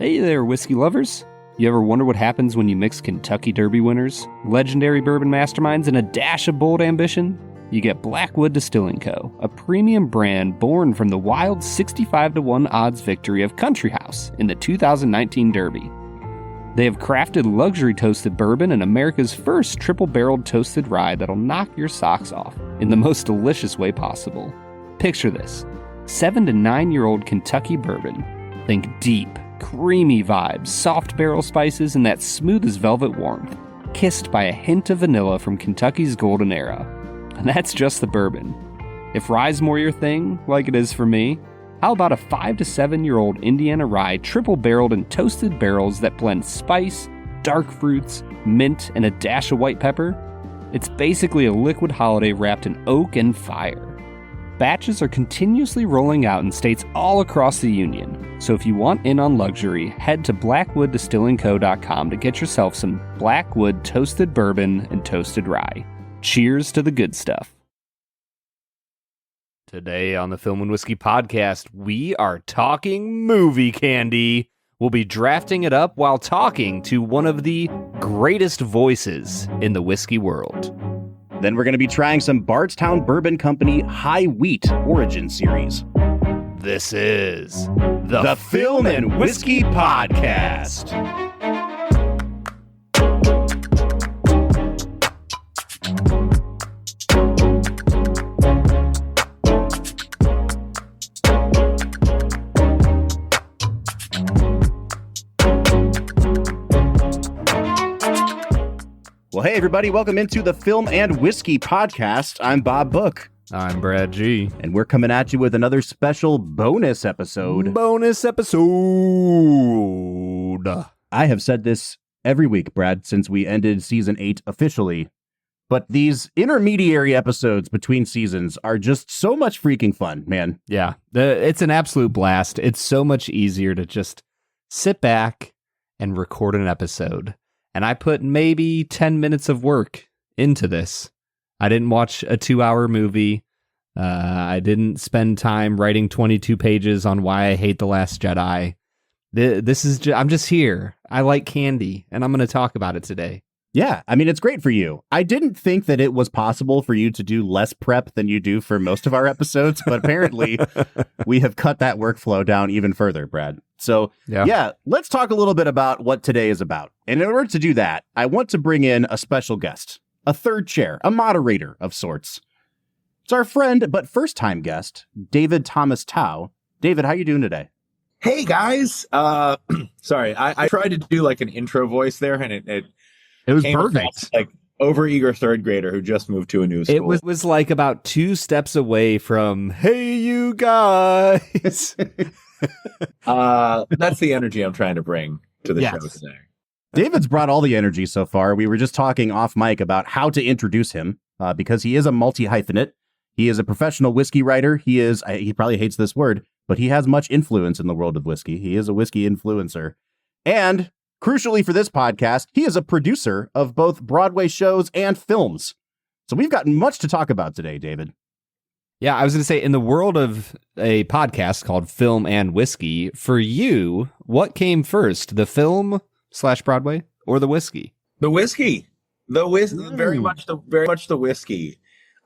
Hey there, whiskey lovers. You ever wonder what happens when you mix Kentucky Derby winners, legendary bourbon masterminds, and a dash of bold ambition? You get Blackwood Distilling Co., a premium brand born from the wild 65-1 odds victory of Country House in the 2019 Derby. They have crafted luxury toasted bourbon and America's first triple-barreled toasted rye that'll knock your socks off in the most delicious way possible. Picture this: 7 to 9-year-old Kentucky bourbon. Think deep, creamy vibes, soft barrel spices, and that smooth as velvet warmth, kissed by a hint of vanilla from Kentucky's golden era. And that's just the bourbon. If rye's more your thing, like it is for me, how about a 5 to 7-year-old Indiana rye triple-barreled in toasted barrels that blend spice, dark fruits, mint, and a dash of white pepper? It's basically a liquid holiday wrapped in oak and fire. Batches are continuously rolling out in states all across the Union, so if you want in on luxury, head to blackwooddistillingco.com to get yourself some Blackwood toasted bourbon and toasted rye. Cheers to the good stuff. Today on the Film and Whiskey Podcast, we are talking movie candy. We'll be drafting it up while talking to one of the greatest voices in the whiskey world. Then we're going to be trying some Bardstown Bourbon Company High Wheat Origin Series. This is the Film and Whiskey Podcast. Well, hey, everybody. Welcome into the Film and Whiskey Podcast. I'm Bob Book. I'm Brad G. And we're coming at you with another special bonus episode. I have said this every week, Brad, since we ended Season 8 officially. But these intermediary episodes between seasons are just so much freaking fun, man. Yeah, it's an absolute blast. It's so much easier to just sit back and record an episode. And I put maybe 10 minutes of work into this. I didn't watch a 2-hour movie. I didn't spend time writing 22 pages on why I hate The Last Jedi. This is I'm just here. I like candy, and I'm going to talk about it today. Yeah, I mean, it's great for you. I didn't think that it was possible for you to do less prep than you do for most of our episodes, but apparently we have cut that workflow down even further, Brad. So, yeah, let's talk a little bit about what today is about. And in order to do that, I want to bring in a special guest, a third chair, a moderator of sorts. It's our friend, but first-time guest, David Thomas Tao. David, how you doing today? Hey, guys. Sorry, I tried to do like an intro voice there, and it was perfect. Like overeager third grader who just moved to a new school. It was like about 2 steps away from, hey, you guys. That's the energy I'm trying to bring to the show today. David's brought all the energy so far. We were just talking off mic about how to introduce him because he is a multi-hyphenate. He is a professional whiskey writer. He probably hates this word, but he has much influence in the world of whiskey. He is a whiskey influencer. And crucially for this podcast, he is a producer of both Broadway shows and films. So we've got much to talk about today, David. Yeah, I was going to say, in the world of a podcast called Film and Whiskey, for you, what came first, the film / Broadway or the whiskey? The whiskey. Very much the whiskey.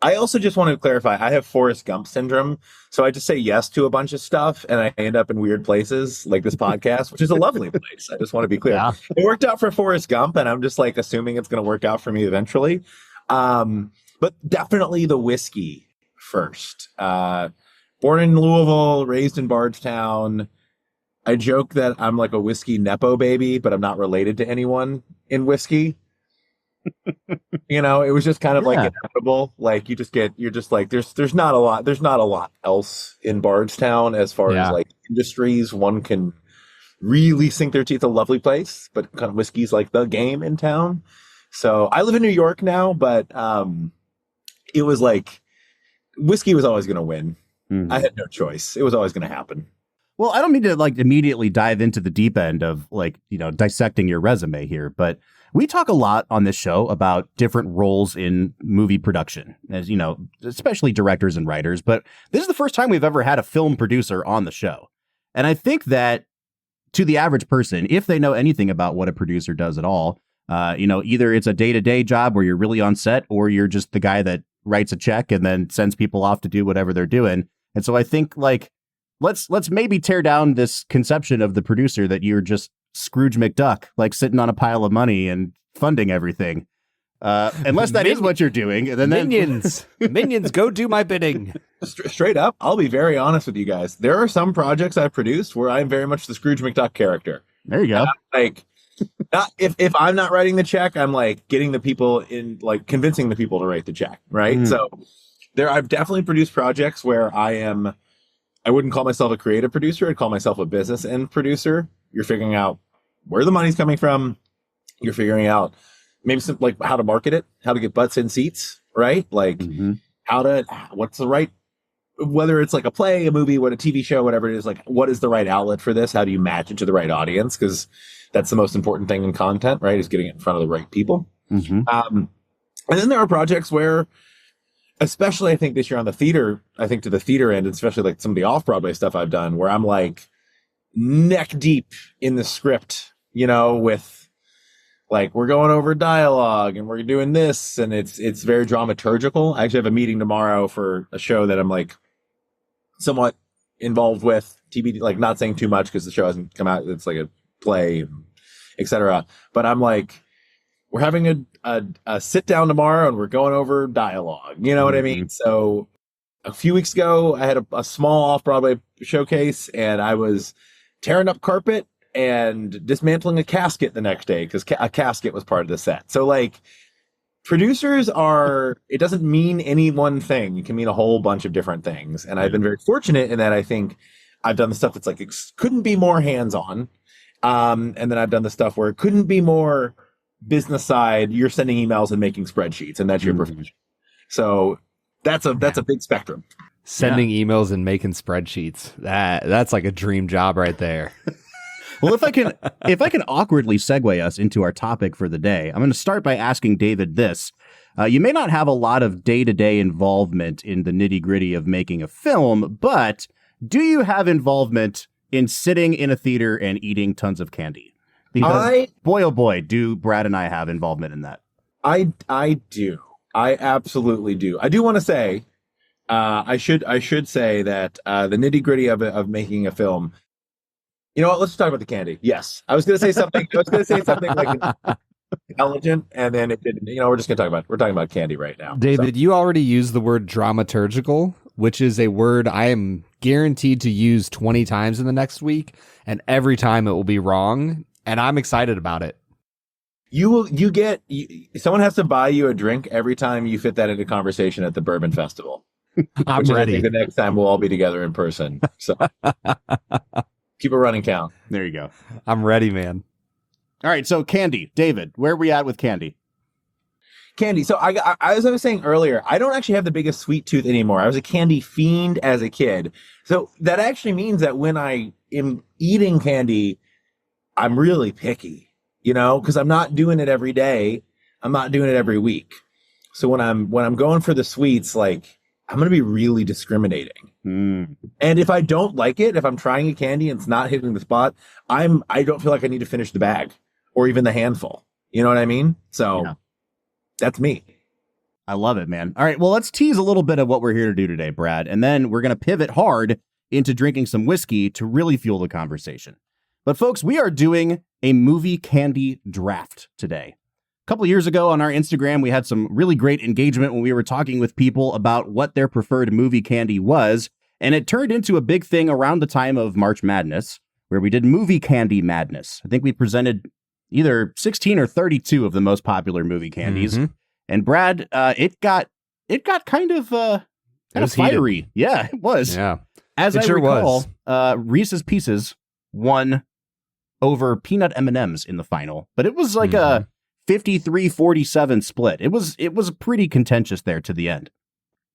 I also just want to clarify, I have Forrest Gump syndrome, so I just say yes to a bunch of stuff, and I end up in weird places like this podcast, which is a lovely place. I just want to be clear. Yeah. It worked out for Forrest Gump, and I'm just like assuming it's going to work out for me eventually. But definitely the whiskey first. Born in Louisville, raised in Bardstown. I joke that I'm like a whiskey Nepo baby, but I'm not related to anyone in whiskey. You know, it was just kind of like inevitable. Like you're just like, there's not a lot else in Bardstown as far as like industries. One can really sink their teeth. A lovely place, but kind of whiskey's like the game in town. So I live in New York now, but it was like whiskey was always going to win. Mm-hmm. I had no choice. It was always going to happen. Well, I don't mean to like immediately dive into the deep end of like, dissecting your resume here, but we talk a lot on this show about different roles in movie production, as especially directors and writers. But this is the first time we've ever had a film producer on the show. And I think that to the average person, if they know anything about what a producer does at all, either it's a day-to-day job where you're really on set, or you're just the guy that writes a check and then sends people off to do whatever they're doing. And so I think like, let's maybe tear down this conception of the producer that you're just Scrooge McDuck, like sitting on a pile of money and funding everything. Unless that is what you're doing. And then Minions, go do my bidding. Straight up, I'll be very honest with you guys. There are some projects I've produced where I'm very much the Scrooge McDuck character. There you go. Like, not if I'm not writing the check, I'm like getting the people in, like convincing the people to write the check, right? So I've definitely produced projects where I wouldn't call myself a creative producer. I'd call myself a business end producer. You're figuring out where the money's coming from. You're figuring out maybe some, like how to market it, how to get butts in seats, right? Like what's the right, whether it's like a play, a movie, what a TV show, whatever it is, like what is the right outlet for this? How do you match it to the right audience? Because that's the most important thing in content, right? Is getting it in front of the right people. And then there are projects where, especially I think this year on the theater, I think to the theater end, especially like some of the off-Broadway stuff I've done, where I'm like neck deep in the script, with like, we're going over dialogue and we're doing this, and it's very dramaturgical. I actually have a meeting tomorrow for a show that I'm like somewhat involved with, TBD, like not saying too much because the show hasn't come out. It's like a play, etc. But I'm like, we're having a sit down tomorrow and we're going over dialogue. You know what I mean? So a few weeks ago, I had a small off-Broadway showcase, and I was tearing up carpet and dismantling a casket the next day because a casket was part of the set. So like, producers it doesn't mean any one thing. It can mean a whole bunch of different things. And I've been very fortunate in that I think I've done the stuff that's like, it couldn't be more hands-on. And then I've done the stuff where it couldn't be more business side. You're sending emails and making spreadsheets, and that's your profession. So that's a big spectrum. Sending emails and making spreadsheets. That's like a dream job right there. Well, if I can awkwardly segue us into our topic for the day, I'm going to start by asking David this. You may not have a lot of day-to-day involvement in the nitty-gritty of making a film, but do you have involvement in sitting in a theater and eating tons of candy? Because boy, oh boy, do Brad and I have involvement in that. I do. I absolutely do. I do want to say, I should say that the nitty-gritty of making a film. You know what? Let's talk about the candy. Yes, I was going to say something. Like intelligent, and then it didn't. We're just going to we're talking about candy right now. David, you already used the word dramaturgical, which is a word I am guaranteed to use 20 times in the next week, and every time it will be wrong, and I'm excited about it. Someone has to buy you a drink every time you fit that into conversation at the Bourbon Festival. I'm ready. I think the next time we'll all be together in person. So keep a running count. There you go. I'm ready, man. All right, so candy. David, where are we at with candy? Candy. So as I was saying earlier, I don't actually have the biggest sweet tooth anymore. I was a candy fiend as a kid. So that actually means that when I am eating candy, I'm really picky, because I'm not doing it every day. I'm not doing it every week. So when I'm going for the sweets, like, I'm going to be really discriminating. And if I don't like it, if I'm trying a candy and it's not hitting the spot, I don't feel like I need to finish the bag or even the handful. You know what I mean? So That's me. I love it, man. All right, well, let's tease a little bit of what we're here to do today, Brad, and then we're going to pivot hard into drinking some whiskey to really fuel the conversation. But folks, we are doing a movie candy draft today. A couple of years ago on our Instagram, we had some really great engagement when we were talking with people about what their preferred movie candy was, and it turned into a big thing around the time of March Madness, where we did movie candy madness. I think we presented either 16 or 32 of the most popular movie candies. And Brad, it got kind of fiery. Heated. Yeah, it was. Yeah. As it I sure recall, was. Reese's Pieces won over peanut M&Ms in the final, but it was like a 53-47 split. It was pretty contentious there to the end.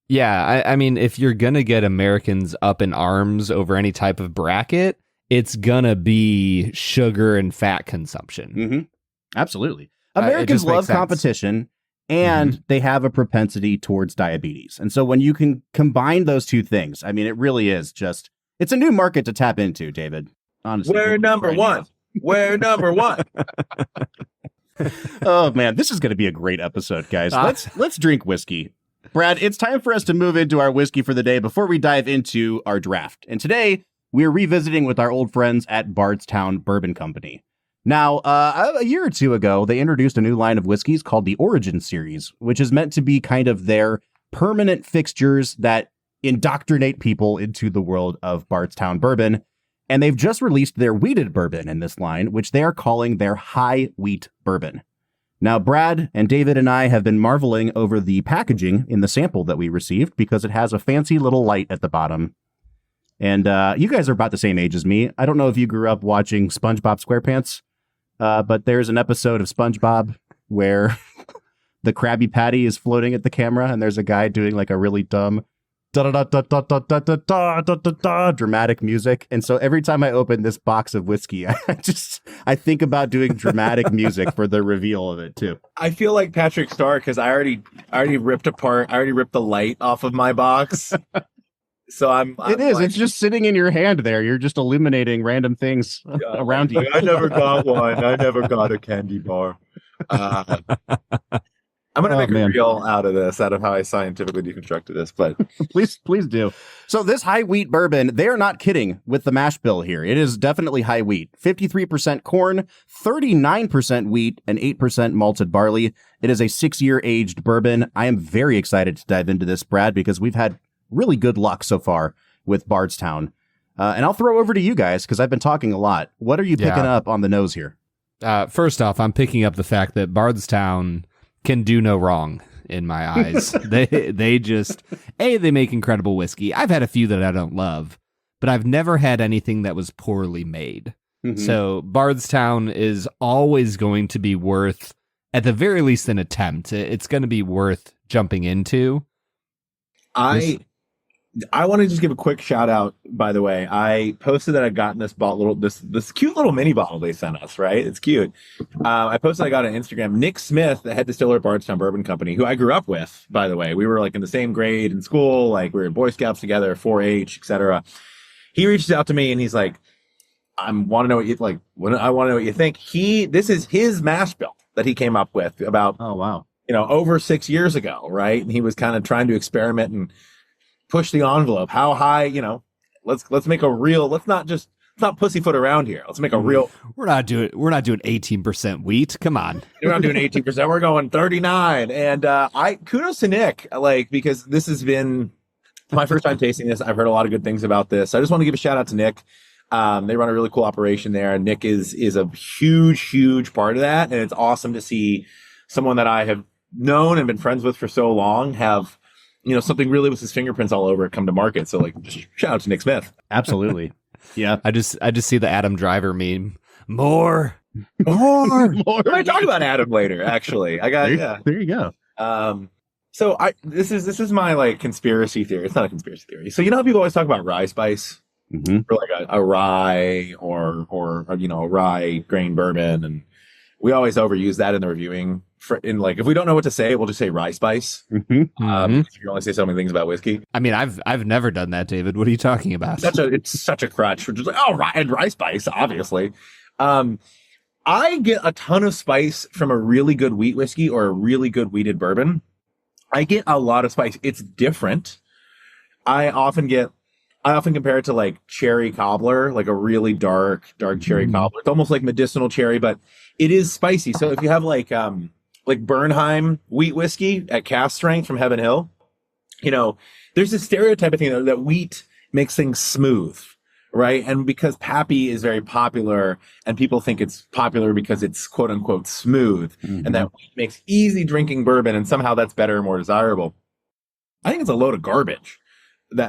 Yeah, I mean, if you're going to get Americans up in arms over any type of bracket, it's going to be sugar and fat consumption. Absolutely. Americans love competition, and they have a propensity towards diabetes. And so when you can combine those two things, I mean, it really is just, it's a new market to tap into, David. Honestly, We're number one. We're number one. Oh man, this is going to be a great episode, guys. Let's drink whiskey. Brad, it's time for us to move into our whiskey for the day before we dive into our draft. And today, we're revisiting with our old friends at Bardstown Bourbon Company. Now, a year or two ago, they introduced a new line of whiskeys called the Origin Series, which is meant to be kind of their permanent fixtures that indoctrinate people into the world of Bardstown bourbon. And they've just released their wheated bourbon in this line, which they are calling their high wheat bourbon. Now, Brad and David and I have been marveling over the packaging in the sample that we received because it has a fancy little light at the bottom. And you guys are about the same age as me. I don't know if you grew up watching SpongeBob SquarePants, but there's an episode of SpongeBob where the Krabby Patty is floating at the camera and there's a guy doing like a really dumb dramatic music. And so every time I open this box of whiskey, I think about doing dramatic music for the reveal of it too. I feel like Patrick Star because I already ripped the light off of my box. So I'm it's just sitting in your hand there. You're just illuminating random things around you. I never got one. I never got a candy bar. I'm going to make a reel out of how I scientifically deconstructed this, but please do. So this high wheat bourbon, they are not kidding with the mash bill here. It is definitely high wheat, 53% corn, 39% wheat, and 8% malted barley. It is a 6-year aged bourbon. I am very excited to dive into this, Brad, because we've had really good luck so far with Bardstown. And I'll throw over to you guys because I've been talking a lot. What are you picking up on the nose here? First off, I'm picking up the fact that Bardstown can do no wrong in my eyes. they just, they make incredible whiskey. I've had a few that I don't love, but I've never had anything that was poorly made. Mm-hmm. So Bardstown is always going to be worth, at the very least, an attempt. It's going to be worth jumping into. I want to just give a quick shout out, by the way. I posted that I'd gotten this bottle, this cute little mini bottle they sent us, right? It's cute. I posted I got on Instagram. Nick Smith, the head distiller at Bardstown Bourbon Company, who I grew up with, by the way. We were like in the same grade in school, like we were in Boy Scouts together, 4-H, etc. He reaches out to me and he's like, I want to know what you think. This is his mash bill that he came up with about, over 6 years ago, right? And he was kind of trying to experiment and push the envelope. How high, let's make a real, let's not pussyfoot around here. Let's make a real. We're not doing 18% wheat. Come on. We're not doing 18%. We're going 39. And kudos to Nick, because this has been my first time tasting this. I've heard a lot of good things about this. I just want to give a shout out to Nick. They run a really cool operation there. And Nick is a huge part of that. And it's awesome to see someone that I have known and been friends with for so long have something really with his fingerprints all over it come to market. So just shout out to Nick Smith. Absolutely. Yeah. I just see the Adam Driver meme. More. We're going to talk about Adam later, actually. There you go. So this is my conspiracy theory. It's not a conspiracy theory. So how people always talk about rye spice? Mm-hmm. Or a rye or a rye grain bourbon, and we always overuse that in the reviewing. If we don't know what to say, we'll just say rye spice. Mm-hmm. You can only say so many things about whiskey. I mean, I've never done that, David. What are you talking about? It's such a crutch. We're just rye spice, obviously. I get a ton of spice from a really good wheat whiskey or a really good wheated bourbon. I get a lot of spice. It's different. I often compare it to cherry cobbler, a really dark cherry cobbler. It's almost like medicinal cherry, but it is spicy. So if you have Bernheim wheat whiskey at cask strength from Heaven Hill, there's this stereotype of thing that wheat makes things smooth, right? And because Pappy is very popular and people think it's popular because it's quote unquote smooth, and that wheat makes easy drinking bourbon and somehow that's better and more desirable. I think it's a load of garbage.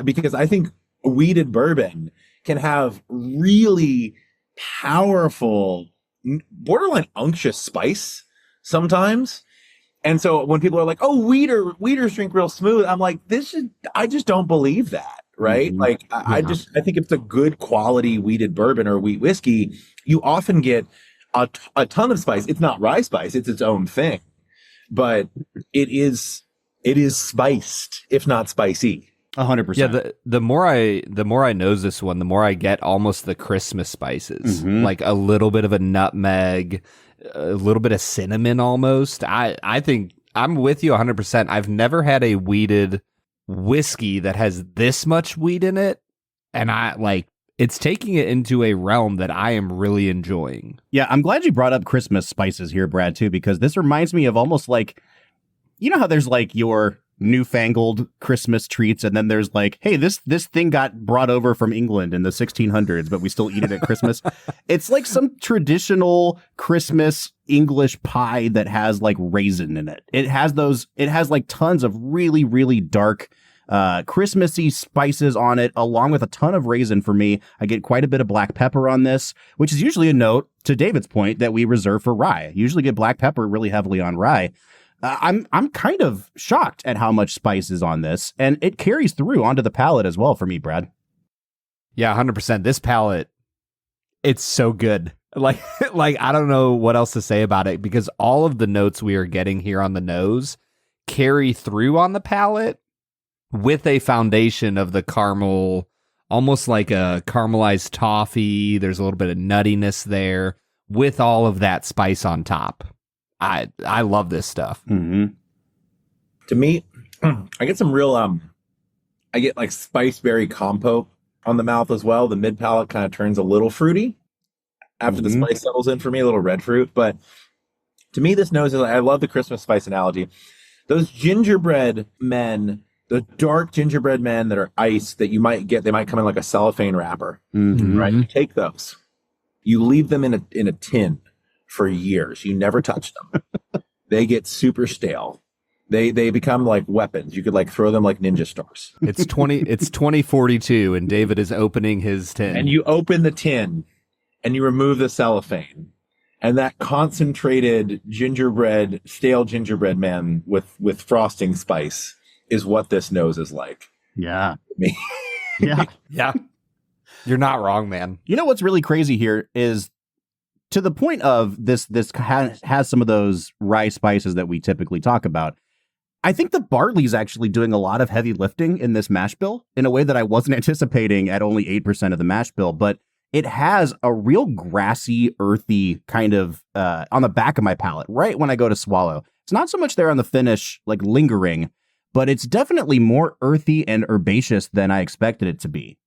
Because I think wheated bourbon can have really powerful, borderline unctuous spice sometimes. And so when people are like, oh, wheaters drink real smooth, I'm like, I just don't believe that, right? I think if it's a good quality wheated bourbon or wheat whiskey, you often get a ton of spice. It's not rye spice, it's its own thing, but it is spiced, if not spicy. 100%. Yeah, the more I nose this one, the more I get almost the Christmas spices, like a little bit of a nutmeg, a little bit of cinnamon almost. I think I'm with you 100%. I've never had a wheated whiskey that has this much wheat in it, and it's taking it into a realm that I am really enjoying. Yeah, I'm glad you brought up Christmas spices here, Brad, too, because this reminds me of almost like, you know how there's like your newfangled Christmas treats, and then there's like, hey, this thing got brought over from England in the 1600s, but we still eat it at Christmas. It's like some traditional Christmas English pie that has like raisin in it. It has like tons of really, really dark Christmassy spices on it, along with a ton of raisin for me. I get quite a bit of black pepper on this, which is usually a note, to David's point, that we reserve for rye. Usually get black pepper really heavily on rye. I'm kind of shocked at how much spice is on this, and it carries through onto the palate as well for me, Brad. Yeah, 100%. This palate, it's so good. Like I don't know what else to say about it, because all of the notes we are getting here on the nose carry through on the palate with a foundation of the caramel, almost like a caramelized toffee. There's a little bit of nuttiness there with all of that spice on top. I love this stuff. Mm-hmm. To me, I get some real I get like spice berry compote on the mouth as well. The mid palate kind of turns a little fruity after the spice settles in for me, a little red fruit. But to me, this nose is, I love the Christmas spice analogy. Those gingerbread men, the dark gingerbread men that are iced that you might get, they might come in like a cellophane wrapper, right? You take those, you leave them in a tin for years. You never touch them. They get super stale. They become like weapons. You could like throw them like ninja stars. It's 2042 and David is opening his tin. And you open the tin and you remove the cellophane. And that concentrated stale gingerbread man with frosting spice is what this nose is like. Yeah. Me. Yeah. Yeah. You're not wrong, man. You know what's really crazy here is, to the point of this has some of those rye spices that we typically talk about. I think the barley's actually doing a lot of heavy lifting in this mash bill in a way that I wasn't anticipating at only 8% of the mash bill, but it has a real grassy, earthy kind of on the back of my palate right when I go to swallow. It's not so much there on the finish, like lingering, but it's definitely more earthy and herbaceous than I expected it to be.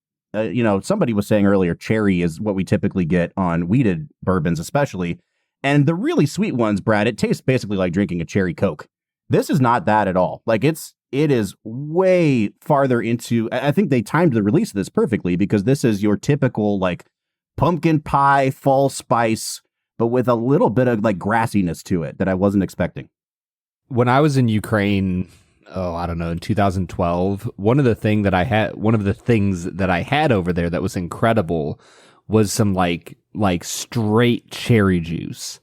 Somebody was saying earlier, cherry is what we typically get on wheated bourbons, especially. And the really sweet ones, Brad, it tastes basically like drinking a cherry Coke. This is not that at all. Like it is way farther into, I think they timed the release of this perfectly, because this is your typical like pumpkin pie, fall spice, but with a little bit of like grassiness to it that I wasn't expecting. When I was in Ukraine, I don't know, in 2012, one of the things that I had over there that was incredible was some like straight cherry juice.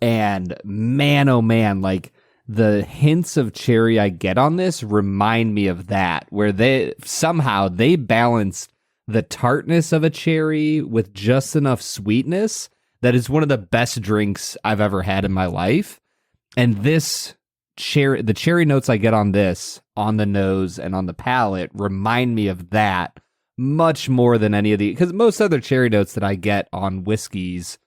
And man, oh man, like the hints of cherry I get on this remind me of that, where they balanced the tartness of a cherry with just enough sweetness that is one of the best drinks I've ever had in my life. And the cherry notes I get on this, on the nose and on the palate, remind me of that much more than any of because most other cherry notes that I get on whiskeys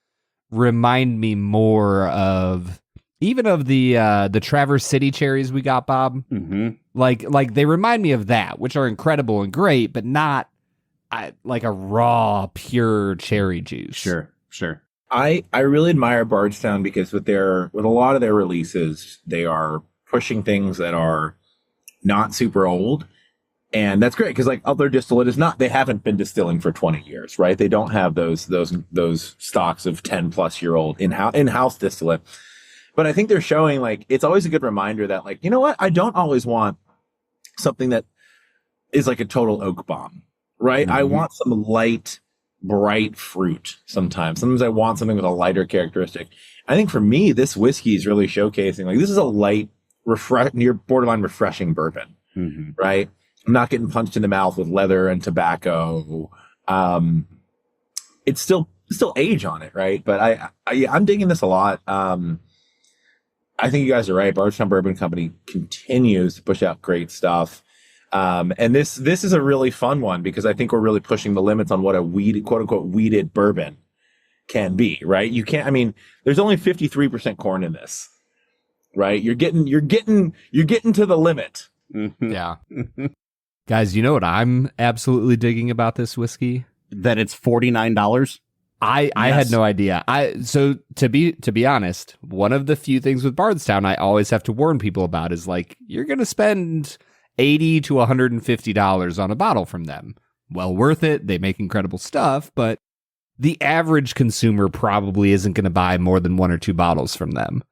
remind me more of even of the Traverse City cherries we got, Bob. Mm-hmm. Like they remind me of that, which are incredible and great, but not like a raw, pure cherry juice. Sure. I really admire Bardstown because with a lot of their releases, they are pushing things that are not super old. And that's great because like other distillate is not, they haven't been distilling for 20 years, right? They don't have those stocks of 10 plus year old in-house distillate. But I think they're showing like, it's always a good reminder that like, you know what? I don't always want something that is like a total oak bomb, right? Mm-hmm. I want some light, bright fruit sometimes. Sometimes I want something with a lighter characteristic. I think for me, this whiskey is really showcasing, like this is a light, near borderline refreshing bourbon, right? I'm not getting punched in the mouth with leather and tobacco. It's still age on it, right? But I'm digging this a lot. I think you guys are right. Bardstown Bourbon Company continues to push out great stuff. And this is a really fun one because I think we're really pushing the limits on what a quote unquote weeded bourbon can be, right? You can't, I mean, there's only 53% corn in this, right? You're getting to the limit. Mm-hmm. Yeah. Guys, you know what I'm absolutely digging about this whiskey? That it's $49. I had no idea. So to be honest, one of the few things with Bardstown I always have to warn people about is like, you're going to spend $80 to $150 on a bottle from them. Well worth it. They make incredible stuff, but the average consumer probably isn't going to buy more than 1 or 2 bottles from them.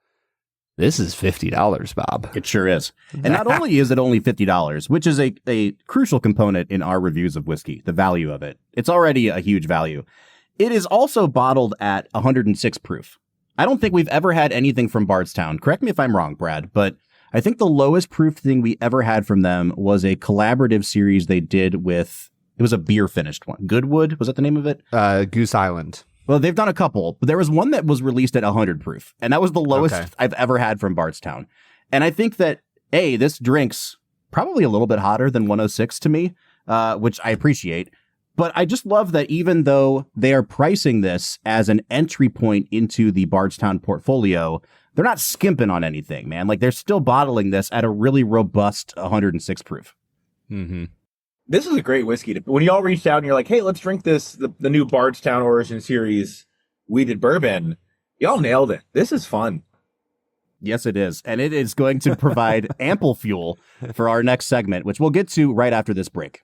This is $50, Bob. It sure is. And not only is it only $50, which is a crucial component in our reviews of whiskey, the value of it. It's already a huge value. It is also bottled at 106 proof. I don't think we've ever had anything from Bardstown. Correct me if I'm wrong, Brad, but I think the lowest proof thing we ever had from them was a collaborative series they did with, it was a beer finished one. Goodwood, was that the name of it? Goose Island. Well, they've done a couple, but there was one that was released at 100 proof, and that was the lowest I've ever had from Bardstown. And I think that, this drinks probably a little bit hotter than 106 to me, which I appreciate. But I just love that even though they are pricing this as an entry point into the Bardstown portfolio, they're not skimping on anything, man. Like, they're still bottling this at a really robust 106 proof. Mm-hmm. This is a great whiskey. When y'all reached out and you're like, hey, let's drink this, the new Bardstown Origin Series weeded bourbon, y'all nailed it. This is fun. Yes, it is. And it is going to provide ample fuel for our next segment, which we'll get to right after this break.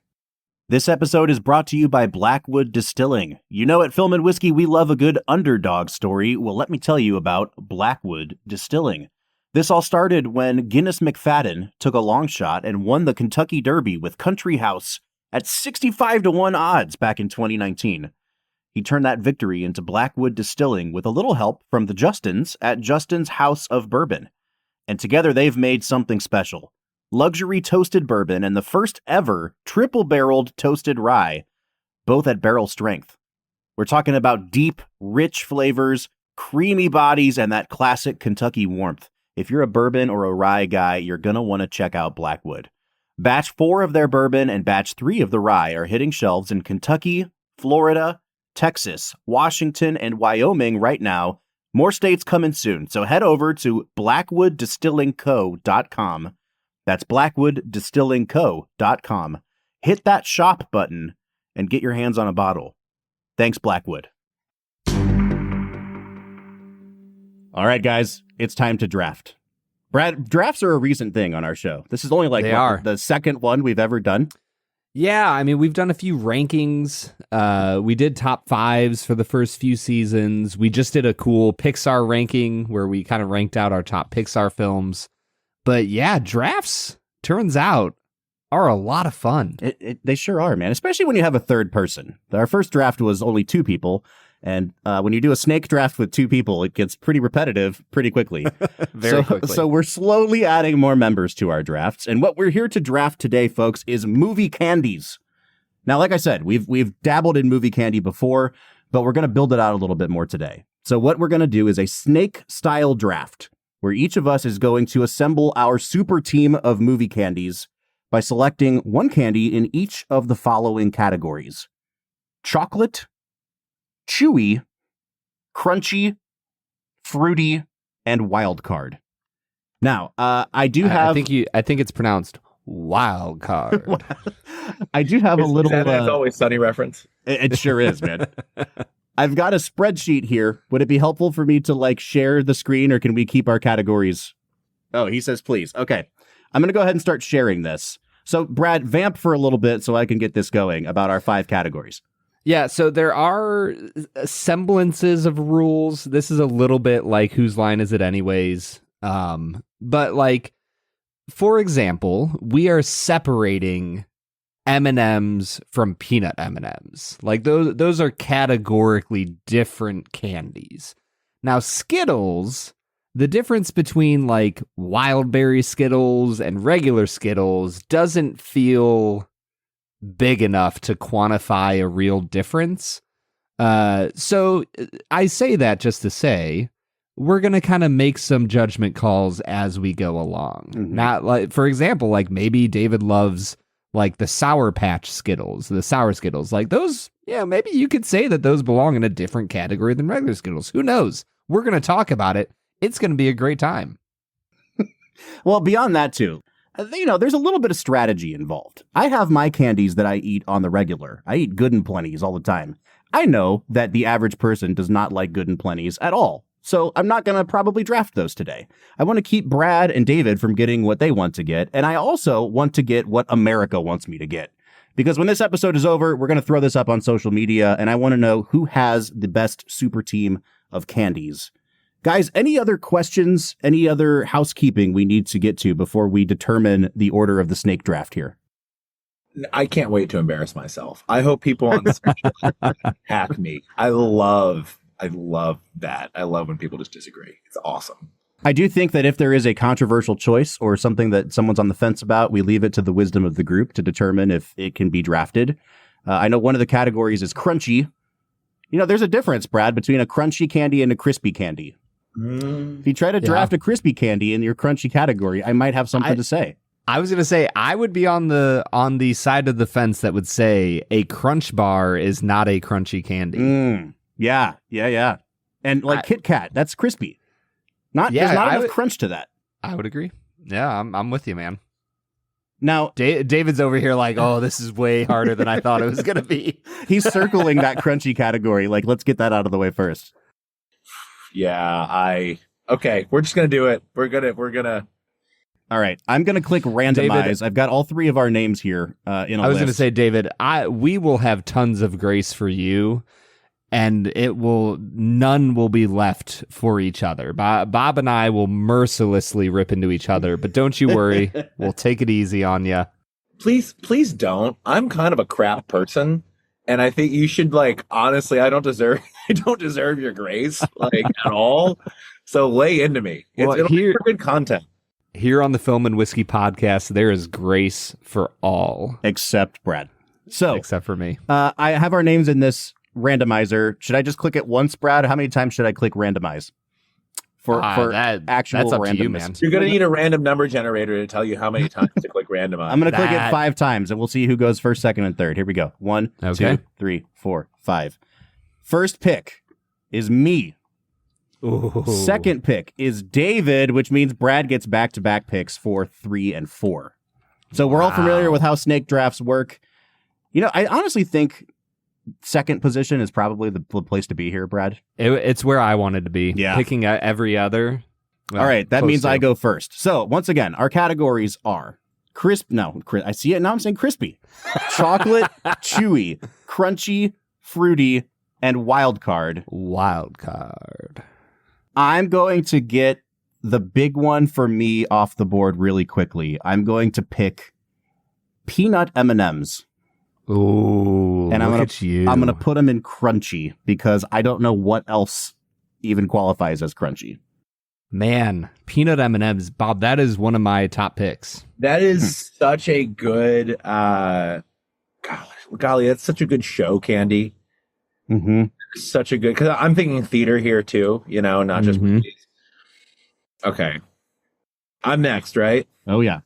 This episode is brought to you by Blackwood Distilling. You know, at Film and Whiskey, we love a good underdog story. Well, let me tell you about Blackwood Distilling. This all started when Guinness McFadden took a long shot and won the Kentucky Derby with Country House at 65-1 odds back in 2019. He turned that victory into Blackwood Distilling with a little help from the Justins at Justin's House of Bourbon. And together they've made something special. Luxury toasted bourbon and the first ever triple-barreled toasted rye, both at barrel strength. We're talking about deep, rich flavors, creamy bodies, and that classic Kentucky warmth. If you're a bourbon or a rye guy, you're going to want to check out Blackwood. Batch 4 of their bourbon and batch 3 of the rye are hitting shelves in Kentucky, Florida, Texas, Washington, and Wyoming right now. More states coming soon, so head over to blackwooddistillingco.com. That's blackwooddistillingco.com. Hit that shop button and get your hands on a bottle. Thanks, Blackwood. All right, guys, it's time to draft. Brad, drafts are a recent thing on our show. This is only the second one we've ever done. Yeah, I mean, we've done a few rankings. We did top 5s for the first few seasons. We just did a cool Pixar ranking where we kind of ranked out our top Pixar films. But yeah, drafts, turns out, are a lot of fun. They sure are, man, especially when you have a third person. Our first draft was only 2 people. And when you do a snake draft with 2 people, it gets pretty repetitive pretty quickly. Very quickly. So we're slowly adding more members to our drafts. And what we're here to draft today, folks, is movie candies. Now, like I said, we've dabbled in movie candy before, but we're going to build it out a little bit more today. So what we're going to do is a snake-style draft, where each of us is going to assemble our super team of movie candies by selecting one candy in each of the following categories: chocolate, chewy, crunchy, fruity, and wild card. Now, I think it's pronounced wild card. I do have a little. Is that It's Always Sunny reference? It sure is, man. I've got a spreadsheet here. Would it be helpful for me to share the screen, or can we keep our categories? Oh, he says please. Okay, I'm going to go ahead and start sharing this. So, Brad, vamp for a little bit so I can get this going about our 5 categories. Yeah, so there are semblances of rules. This is a little bit like Whose Line Is It Anyways? But for example, we are separating M&Ms from peanut M&Ms. Those are categorically different candies. Now, Skittles, the difference between wild berry Skittles and regular Skittles doesn't feel big enough to quantify a real difference. So I say that just to say we're going to kind of make some judgment calls as we go along. Mm-hmm. Not for example, maybe David loves like the Sour Patch Skittles, the Sour Skittles, like those, maybe you could say that those belong in a different category than regular Skittles. Who knows? We're going to talk about it. It's going to be a great time. Well, beyond that, too, there's a little bit of strategy involved. I have my candies that I eat on the regular. I eat Good and Plenty's all the time. I know that the average person does not like Good and Plenty's at all. So I'm not going to probably draft those today. I want to keep Brad and David from getting what they want to get. And I also want to get what America wants me to get. Because when this episode is over, we're going to throw this up on social media. And I want to know who has the best super team of candies. Guys, any other questions, any other housekeeping we need to get to before we determine the order of the snake draft here? I can't wait to embarrass myself. I hope people on social hack me. I love that. I love when people just disagree. It's awesome. I do think that if there is a controversial choice or something that someone's on the fence about, we leave it to the wisdom of the group to determine if it can be drafted. I know one of the categories is crunchy. There's a difference, Brad, between a crunchy candy and a crispy candy. If you try to draft a crispy candy in your crunchy category, I might have something to say. I was going to say, I would be on the side of the fence that would say a Crunch Bar is not a crunchy candy. Yeah. And Kit Kat, that's crispy. There's not enough crunch to that. I would agree. Yeah, I'm with you, man. Now, David's over here like, oh, this is way harder than I thought it was going to be. He's circling that crunchy category. Like, let's get that out of the way first. Yeah, okay, we're just going to do it. We're going to. All right, I'm going to click randomize. David, I've got all three of our names here in a list. I was going to say, David, we will have tons of grace for you, and none will be left for each other. Bob and I will mercilessly rip into each other, but don't you worry. We'll take it easy on you. Please don't. I'm kind of a crap person, and I think you should, honestly, I don't deserve your grace, at all. So lay into me. It'll be for good content. Here on the Film and Whiskey Podcast, there is grace for all. Except Brad. Except for me. I have our names in this randomizer. Should I just click it once, Brad? How many times should I click randomize? For actual that's up randomness? to you, man. You're going to need a random number generator to tell you how many times to click randomize. I'm going to click it 5 times, and we'll see who goes first, second, and third. Here we go. 1, 2, 3, 4, 5. First pick is me. Ooh. Second pick is David, which means Brad gets back-to-back picks for 3 and 4. So we're all familiar with how snake drafts work. I honestly think second position is probably the place to be here, Brad. It's where I wanted to be. Yeah. Picking every other. All right, that means I go first. So once again, our categories are I see it now. I'm saying crispy, chocolate, chewy, crunchy, fruity, and wild card. Wild card. I'm going to get the big one for me off the board really quickly. I'm going to pick peanut M&Ms. Ooh, and I'm going to put them in crunchy because I don't know what else even qualifies as crunchy. Man, peanut M&Ms, Bob, that is one of my top picks. That is such a good golly, that's such a good show candy. Mm-hmm. Such a good, because I'm thinking theater here too, not just movies. Okay, I'm next, right? Oh yeah.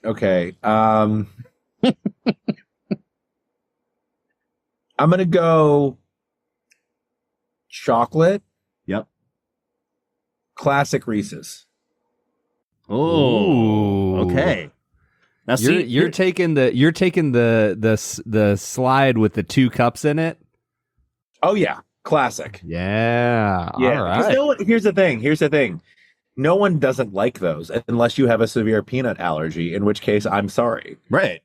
Okay. I'm gonna go chocolate. Yep. Classic Reese's. Oh, okay. Now you're taking the slide with the 2 cups in it. Oh yeah, classic. Yeah. All right. Here's the thing. No one doesn't like those unless you have a severe peanut allergy, in which case I'm sorry. Right.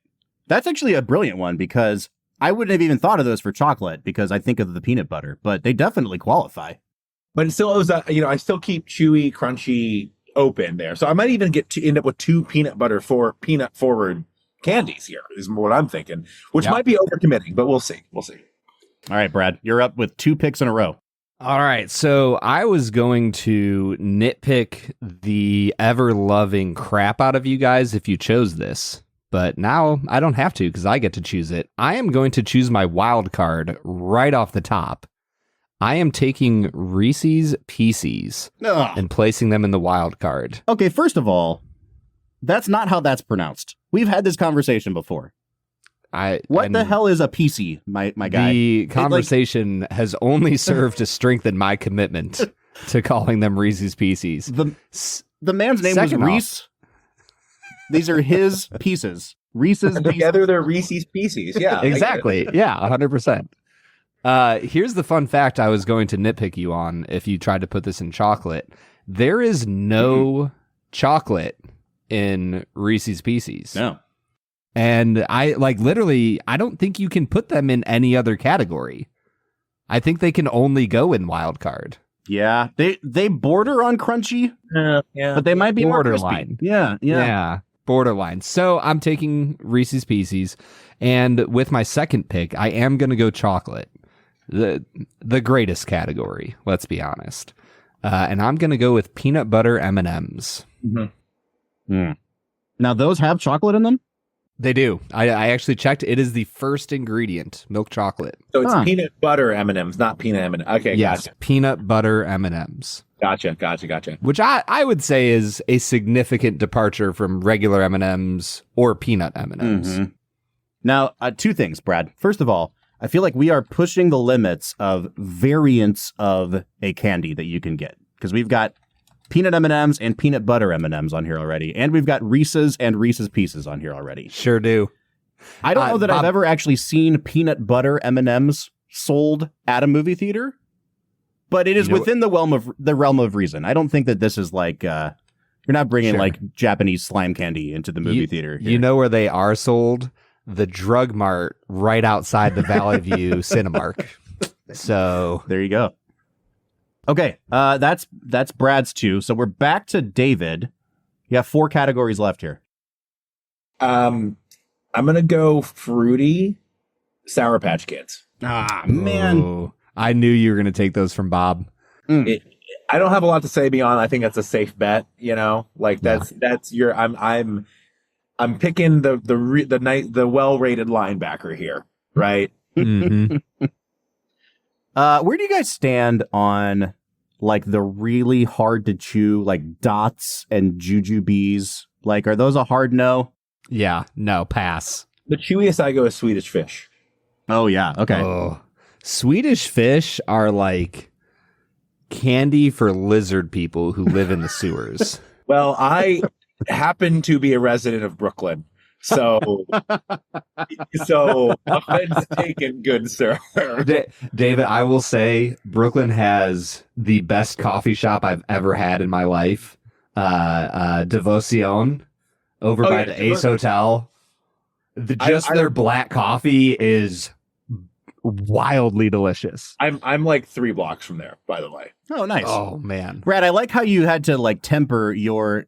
That's actually a brilliant one because I wouldn't have even thought of those for chocolate because I think of the peanut butter, but they definitely qualify. But it still is I still keep chewy, crunchy open there. So I might even end up with 2 peanut forward candies here is what I'm thinking, which might be overcommitting, but we'll see. All right, Brad, you're up with 2 picks in a row. All right. So I was going to nitpick the ever-loving crap out of you guys if you chose this, but now I don't have to because I get to choose it. I am going to choose my wild card right off the top. I am taking Reese's Pieces and placing them in the wild card. Okay, first of all, That's not how that's pronounced. We've had this conversation before. What the hell is a PC, my guy? The conversation has only served to strengthen my commitment to calling them Reese's Pieces. The man's name was Reese. These are his pieces. Reese's and together they're Reese's Pieces. Yeah, exactly. Yeah, 100%. Here's the fun fact I was going to nitpick you on if you tried to put this in chocolate. There is no chocolate in Reese's Pieces. No. And I don't think you can put them in any other category. I think they can only go in wild card. Yeah, they border on crunchy, but they might be borderline. Yeah, borderline. So I'm taking Reese's Pieces, and with my second pick, I am going to go chocolate, the greatest category. Let's be honest, and I'm going to go with peanut butter M&Ms. Mm-hmm. Mm. Now those have chocolate in them. They do. I actually checked. It is the first ingredient, milk chocolate. So it's peanut butter M&Ms, not peanut M&Ms. Okay, yes, gotcha. Peanut butter M&Ms. Gotcha. Which I would say is a significant departure from regular M&Ms or peanut M&Ms. Mm-hmm. Now, two things, Brad. First of all, I feel like we are pushing the limits of variants of a candy that you can get, because we've got peanut M&Ms and peanut butter M&Ms on here already. And we've got Reese's and Reese's Pieces on here already. Sure do. I don't know that I've ever actually seen peanut butter M&Ms sold at a movie theater, but it is within the realm of reason. I don't think that this is like, you're not bringing like Japanese slime candy into the movie theater here. You know where they are sold? The Drug Mart right outside the Valley View Cinemark. So there you go. Okay, that's Brad's 2. So we're back to David. You have 4 categories left here. I'm gonna go fruity Sour Patch Kids. Ah, man. Oh, I knew you were gonna take those from Bob. I don't have a lot to say beyond. I think that's a safe bet. You know, like that's your. I'm picking the well-rated linebacker here, right? Mm-hmm. Where do you guys stand on like the really hard to chew, like Dots and Jujubes? Like, are those a hard no? Yeah, no, pass. The chewiest I go is Swedish Fish. Oh yeah, okay. Oh, Swedish Fish are like candy for lizard people who live in the sewers. Well, I happen to be a resident of Brooklyn. So offense taken, good sir. David, I will say Brooklyn has the best coffee shop I've ever had in my life. Devoción over by the Ace Hotel. Their black coffee is wildly delicious. I'm like 3 blocks from there, by the way. Oh, nice. Oh man, Brad, I like how you had to like temper your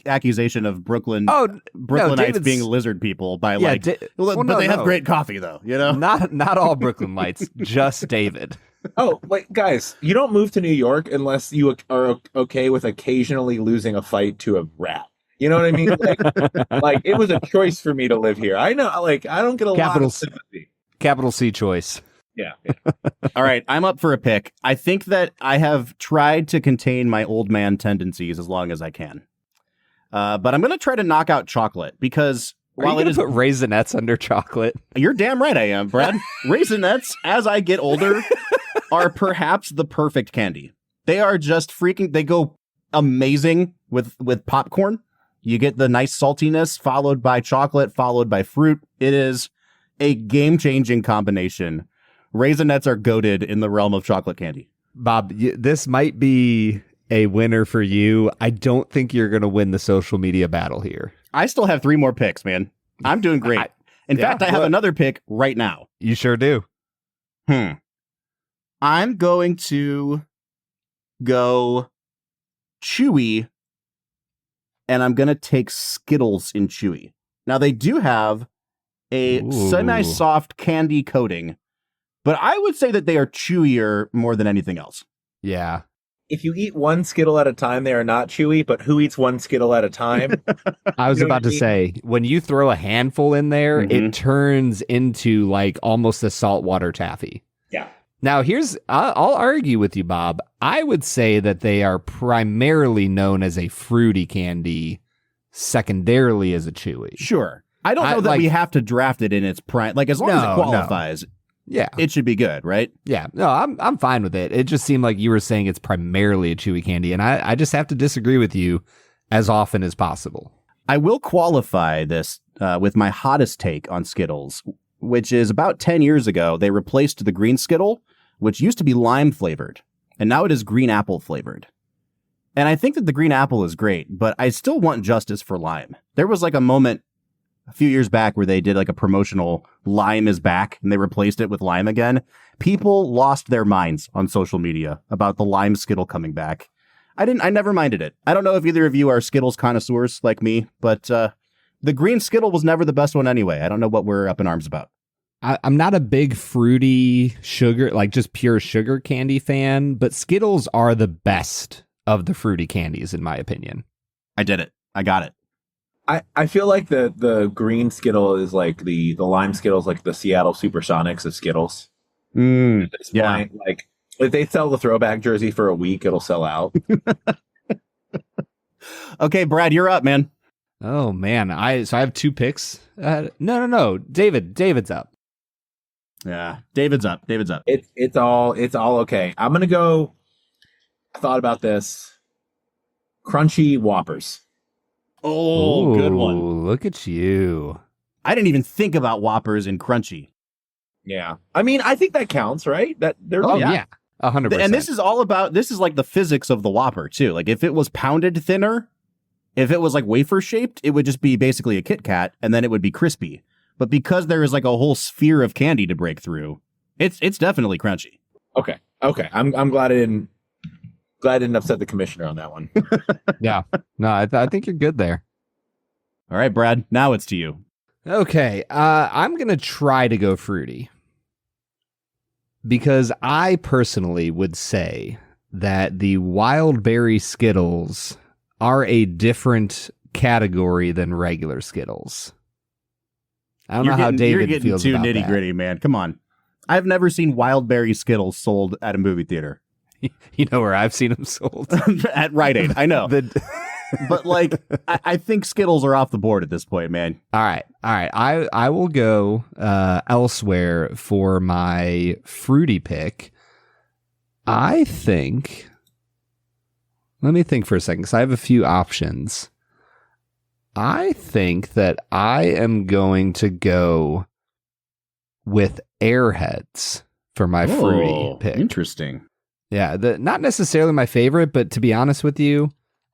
accusation of Brooklynites being lizard people by but they have great coffee though, you know. Not all Brooklynites, just David. Oh, wait, guys, you don't move to New York unless you are okay with occasionally losing a fight to a rat. You know what I mean? Like it was a choice for me to live here. I know, like I don't get a lot of sympathy. Capital C choice. Yeah. All right, I'm up for a pick. I think that I have tried to contain my old man tendencies as long as I can. But I'm going to try to knock out chocolate because while it is put Raisinets under chocolate. You're damn right I am, Brad. Raisinets, as I get older, are perhaps the perfect candy. They are just freaking, they go amazing with popcorn. You get the nice saltiness followed by chocolate, followed by fruit. It is a game-changing combination. Raisinets are goated in the realm of chocolate candy. Bob, this might be a winner for you. I don't think you're going to win the social media battle here. I still have 3 more picks, man. I'm doing great. In fact, I have another pick right now. You sure do. I'm going to go Chewy, and I'm going to take Skittles in Chewy. Now, they do have a semi-soft candy coating, but I would say that they are chewier more than anything else. Yeah. If you eat one Skittle at a time, they are not chewy, but who eats one Skittle at a time? I was about to say, when you throw a handful in there, it turns into like almost a saltwater taffy. Yeah. Now, I'll argue with you, Bob. I would say that they are primarily known as a fruity candy secondarily as a Chewy. Sure. I don't know that we have to draft it in its prime. Like, as long as it qualifies, yeah, it should be good, right? Yeah. No, I'm fine with it. It just seemed like you were saying it's primarily a Chewy candy, and I just have to disagree with you as often as possible. I will qualify this with my hottest take on Skittles, which is about 10 years ago, they replaced the green Skittle, which used to be lime flavored, and now it is green apple flavored. And I think that the green apple is great, but I still want justice for lime. There was like a moment a few years back where they did like a promotional lime is back and they replaced it with lime again. People lost their minds on social media about the lime Skittle coming back. I never minded it. I don't know if either of you are Skittles connoisseurs like me, but the green Skittle was never the best one anyway. I don't know what we're up in arms about. I'm not a big fruity sugar, like just pure sugar candy fan, but Skittles are the best of the fruity candies, in my opinion. I did it. I got it. I feel like the green Skittle is like the lime Skittle is like the Seattle Supersonics of Skittles. Yeah. Like if they sell the throwback jersey for a week, it'll sell out. Okay, Brad, you're up, man. Oh man, I have two picks. No. David's up. Yeah, David's up. It's all okay. I'm gonna go. I thought about this. Crunchy Whoppers. Oh, good one. Look at you. I didn't even think about Whoppers and crunchy. Yeah. I mean, I think that counts, right? That they're 100%. And this is like the physics of the Whopper too. Like if it was pounded thinner, if it was like wafer shaped, it would just be basically a Kit Kat and then it would be crispy. But because there is like a whole sphere of candy to break through, it's definitely crunchy. Okay. I'm glad I didn't upset the commissioner on that one. Yeah. No, I think you're good there. All right, Brad, now it's to you. Okay. I'm going to try to go fruity because I personally would say that the wild berry Skittles are a different category than regular Skittles. I don't know how David feels about that. You're getting too nitty-gritty, man. Come on. I've never seen wild berry Skittles sold at a movie theater. You know where I've seen them sold? At Rite Aid, I know. But like, I think Skittles are off the board at this point, man. All right. I will go elsewhere for my fruity pick. I think. Let me think for a second, because I have a few options. I think that I am going to go with Airheads for my fruity pick. Interesting. Yeah, not necessarily my favorite, but to be honest with you,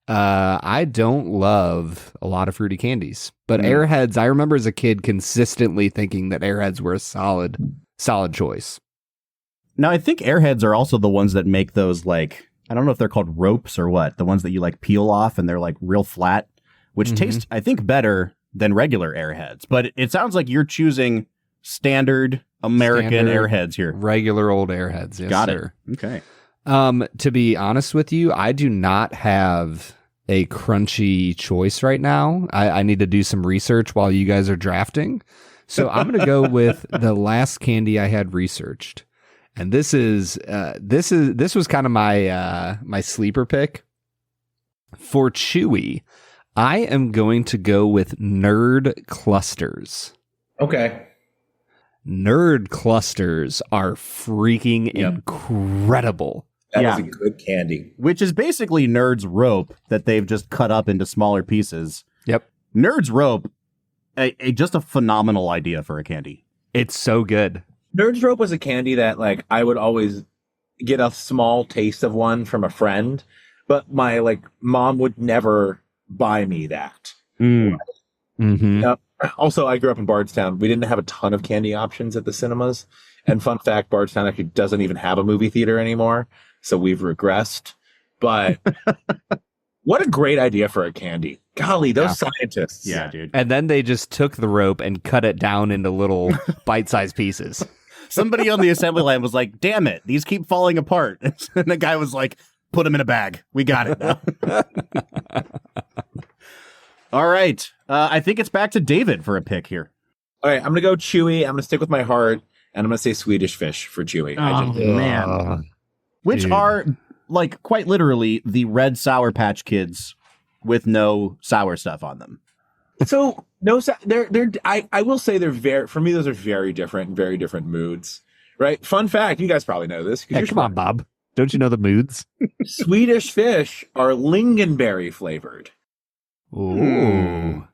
I don't love a lot of fruity candies. But Airheads, I remember as a kid consistently thinking that Airheads were a solid choice. Now, I think Airheads are also the ones that make those, like, I don't know if they're called ropes or what, the ones that you like peel off and they're like real flat, which taste, I think, better than regular Airheads. But it sounds like you're choosing standard American Airheads here. Regular old Airheads, yes, Got sir. it. Okay. To be honest with you, I do not have a crunchy choice right now. I need to do some research while you guys are drafting. So I'm going to go with the last candy I had researched. And this was kind of my sleeper pick. For Chewy, I am going to go with Nerd Clusters. Okay. Nerd Clusters are freaking incredible. That is a good candy. Which is basically Nerd's Rope that they've just cut up into smaller pieces. Yep. Nerd's Rope, just a phenomenal idea for a candy. It's so good. Nerd's Rope was a candy that, like, I would always get a small taste of one from a friend, but my, like, mom would never buy me that. Also, I grew up in Bardstown. We didn't have a ton of candy options at the cinemas. And fun fact, Bardstown actually doesn't even have a movie theater anymore. So we've regressed. But what a great idea for a candy. Golly, those scientists. Yeah, dude. And then they just took the rope and cut it down into little bite-sized pieces. Somebody on the assembly line was like, damn it, these keep falling apart. And the guy was like, put them in a bag. We got it now. All right. I think it's back to David for a pick here. All right, I'm going to go Chewy. I'm going to stick with my heart, and I'm going to say Swedish Fish for Chewy. Man. Which are, like, quite literally the red Sour Patch Kids with no sour stuff on them. So I will say they're very, for me, those are very different moods, right? Fun fact, you guys probably know this. Hey, come on, Bob. Don't you know the moods? Swedish fish are lingonberry flavored. Ooh.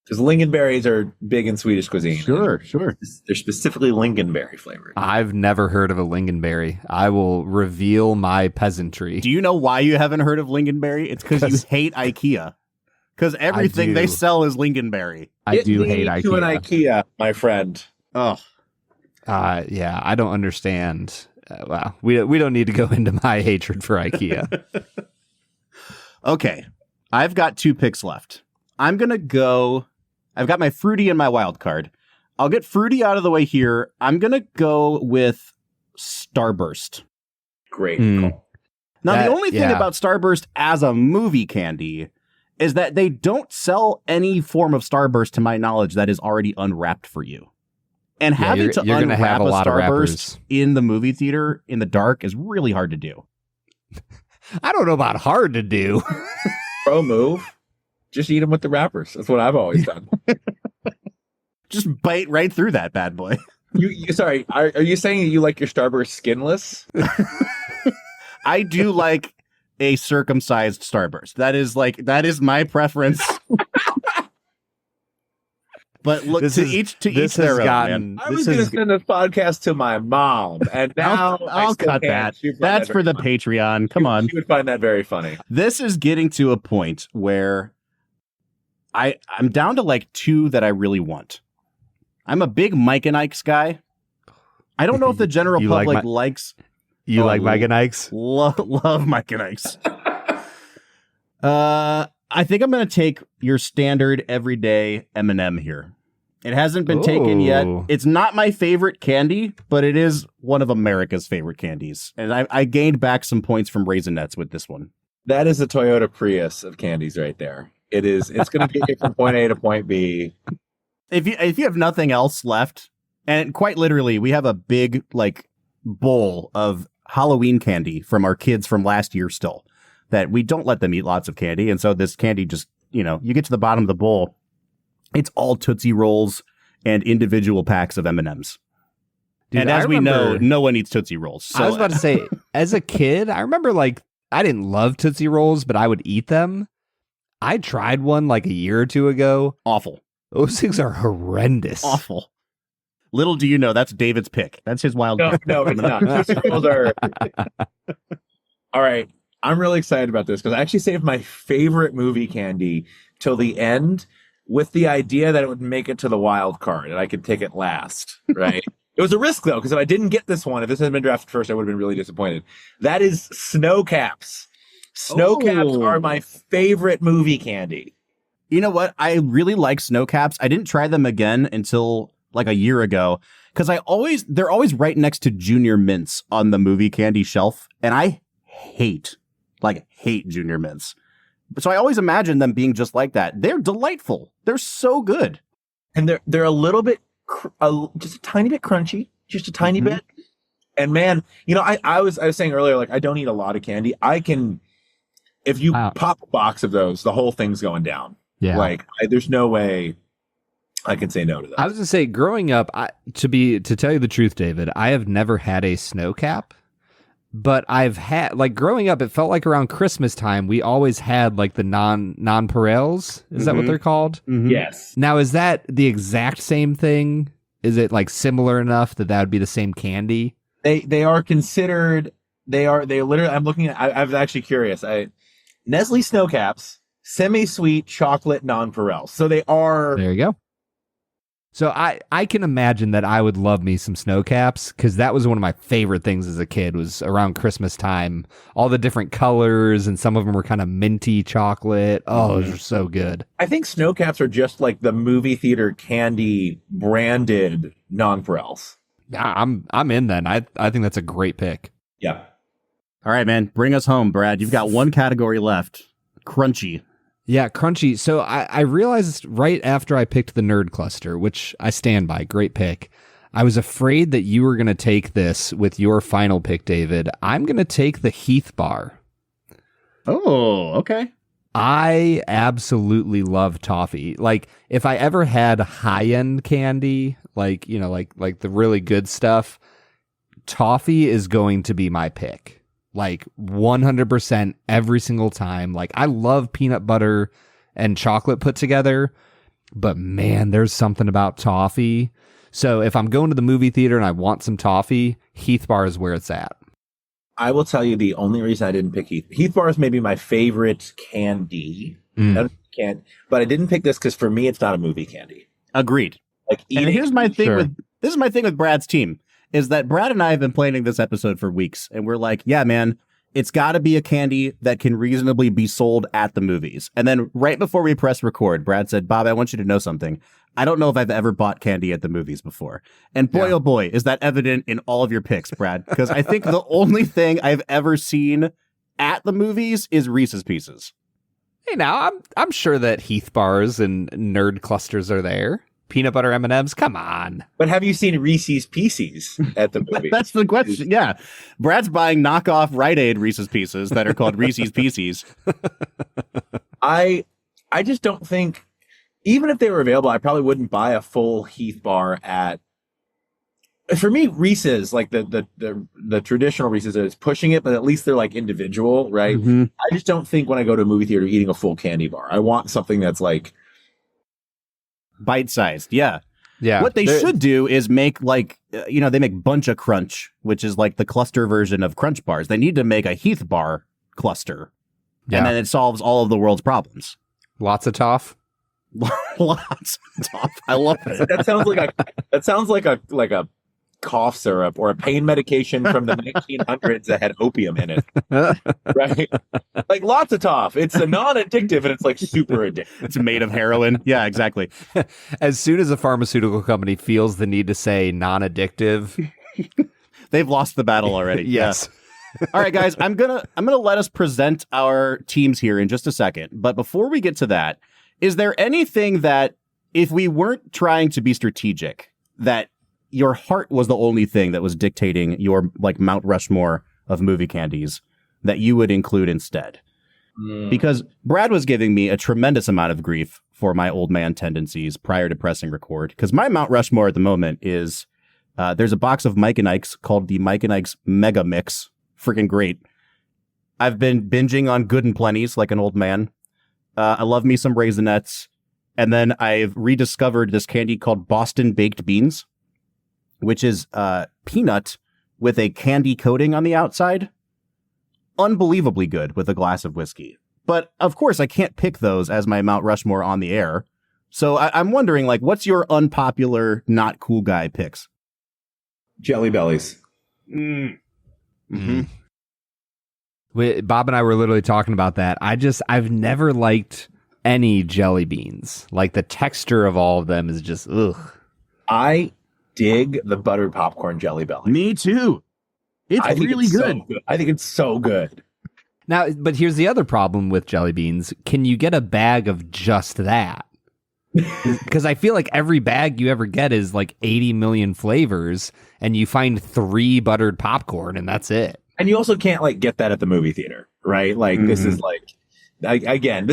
Because lingonberries are big in Swedish cuisine. Sure. They're specifically lingonberry flavored. I've never heard of a lingonberry. I will reveal my peasantry. Do you know why you haven't heard of lingonberry? It's because you hate IKEA. Because everything they sell is lingonberry. I do hate IKEA. To an IKEA, my friend. Oh. Yeah, I don't understand. Wow. We don't need to go into my hatred for IKEA. Okay. I've got 2 picks left. I'm going to go... I've got my fruity and my wild card. I'll get fruity out of the way here. I'm going to go with Starburst. Great call. Now, the only thing about Starburst as a movie candy is that they don't sell any form of Starburst, to my knowledge, that is already unwrapped for you. And having to unwrap a Starburst in the movie theater in the dark is really hard to do. I don't know about hard to do. Pro move. Just eat them with the wrappers. That's what I've always done. Just bite right through that bad boy. Sorry, are you saying you like your Starburst skinless? I do like a circumcised Starburst. That is my preference. But look, to each their own. Man. I was going to send this podcast to my mom, and now I'll cut that. That's for the Patreon. Come on. You would find that very funny. This is getting to a point where I'm down to like 2 that I really want. I'm a big Mike and Ike's guy. I don't know if the general public likes. You like Mike and Ike's? Love Mike and Ike's. I think I'm going to take your standard everyday M&M here. It hasn't been taken yet. It's not my favorite candy, but it is one of America's favorite candies. And I gained back some points from Raisinets with this one. That is the Toyota Prius of candies right there. It is. It's going to get you from point A to point B. If you have nothing else left, and quite literally, we have a big bowl of Halloween candy from our kids from last year still, that we don't let them eat lots of candy. And so this candy just, you get to the bottom of the bowl, it's all Tootsie Rolls and individual packs of M&Ms. Dude, and as we know, no one eats Tootsie Rolls. So. I was about to say, as a kid, I remember I didn't love Tootsie Rolls, but I would eat them. I tried one a year or 2 ago. Awful. Those things are horrendous. Awful. Little do you know, that's David's pick. That's his wild card. No, it's not. Tootsie Rolls are... All right. I'm really excited about this because I actually saved my favorite movie candy till the end with the idea that it would make it to the wild card and I could take it last, right? It was a risk, though, because if I didn't get this one, if this had been drafted first, I would have been really disappointed. That is Snow Caps. Snow Caps are my favorite movie candy. You know what? I really like Snow Caps. I didn't try them again until a year ago because they're always right next to Junior Mints on the movie candy shelf, and I hate Junior Mints. So I always imagine them being just like that. They're delightful. They're so good. And they're a little bit, just a tiny bit crunchy, just a tiny bit. And man, I was saying earlier, I don't eat a lot of candy. I can, if you pop a box of those, the whole thing's going down. Yeah. There's no way I can say no to that. I was going to say, growing up, to tell you the truth, David, I have never had a Snow Cap. But I've had, growing up, it felt like around Christmas time, we always had, the nonpareils. Is that what they're called? Mm-hmm. Yes. Now, is that the exact same thing? Is it, similar enough that would be the same candy? They are considered, they literally, I'm looking at, I was actually curious. Nestle Snow Caps, semi-sweet chocolate nonpareils. So they are. There you go. So I can imagine that I would love me some Snow Caps because that was one of my favorite things as a kid was around Christmas time. All the different colors and some of them were kind of minty chocolate. Oh, those are so good. I think Snow Caps are just like the movie theater candy branded nonpareils. Yeah, I'm in then. I think that's a great pick. Yeah. All right, man. Bring us home, Brad. You've got one category left. Crunchy. Yeah, crunchy. So I realized right after I picked the Nerd Cluster, which I stand by, great pick, I was afraid that you were going to take this with your final pick, David. I'm going to take the Heath Bar. Oh, okay. I absolutely love toffee. Like if I ever had high-end candy, like, you know, like the really good stuff, toffee is going to be my pick. Like 100% every single time. Like I love peanut butter and chocolate put together, but man, there's something about toffee. So if I'm going to the movie theater and I want some toffee, Heath Bar is where it's at. I will tell you the only reason I didn't pick Heath Bar is maybe my favorite candy. But I didn't pick this because for me, it's not a movie candy. Agreed. Like, and here's my thing this is my thing with Brad's team, is that Brad and I have been planning this episode for weeks, and we're like, yeah, man, it's got to be a candy that can reasonably be sold at the movies. And then right before we press record, Brad said, Bob, I want you to know something. I don't know if I've ever bought candy at the movies before. And boy, oh boy, is that evident in all of your picks, Brad. Because I think the only thing I've ever seen at the movies is Reese's Pieces. Hey, now, I'm sure that Heath Bars and Nerd Clusters are there. Peanut butter M&Ms, come on. But have you seen Reese's Pieces at the movies? That's the question. Yeah. Brad's buying knockoff Rite Aid Reese's Pieces that are called Reese's Pieces. I just don't think, even if they were available, I probably wouldn't buy a full Heath Bar at. For me, Reese's, like the traditional Reese's, is pushing it, but at least they're like individual, right? Mm-hmm. I just don't think when I go to a movie theater eating a full candy bar, I want something that's like bite-sized. Yeah. Yeah. What they should do is make like, they make Bunch of Crunch, which is like the cluster version of Crunch bars. They need to make a Heath Bar cluster. Yeah. And then it solves all of the world's problems. Lots of toff. Lots of toff. I love it. That sounds like a cough syrup or a pain medication from the 1900s that had opium in it, right? Like lots of toff. It's a non-addictive and it's like super addictive. It's made of heroin. Yeah, exactly. As soon as a pharmaceutical company feels the need to say non-addictive, they've lost the battle already. Yes. Yeah. All right, guys, I'm gonna let us present our teams here in just a second. But before we get to that, is there anything that, if we weren't trying to be strategic, that your heart was the only thing that was dictating your like Mount Rushmore of movie candies that you would include instead? Because Brad was giving me a tremendous amount of grief for my old man tendencies prior to pressing record. Because my Mount Rushmore at the moment is there's a box of Mike and Ike's called the Mike and Ike's Mega Mix. Freaking great. I've been binging on Good and Plenty's like an old man. I love me some Raisinets. And then I've rediscovered this candy called Boston Baked Beans, which is peanut with a candy coating on the outside. Unbelievably good with a glass of whiskey. But of course, I can't pick those as my Mount Rushmore on the air. So I'm wondering, like, what's your unpopular, not cool guy picks? Jelly Bellies. Mm-hmm. Bob and I were literally talking about that. I've never liked any jelly beans. Like the texture of all of them is just ugh. I dig the buttered popcorn Jelly Belly. Me too. It's really good. So good. I think it's so good. Now, but here's the other problem with jelly beans. Can you get a bag of just that? Because I feel like every bag you ever get is like 80 million flavors, and you find 3 buttered popcorn, and that's it. And you also can't like get that at the movie theater, right? Like this is like, again,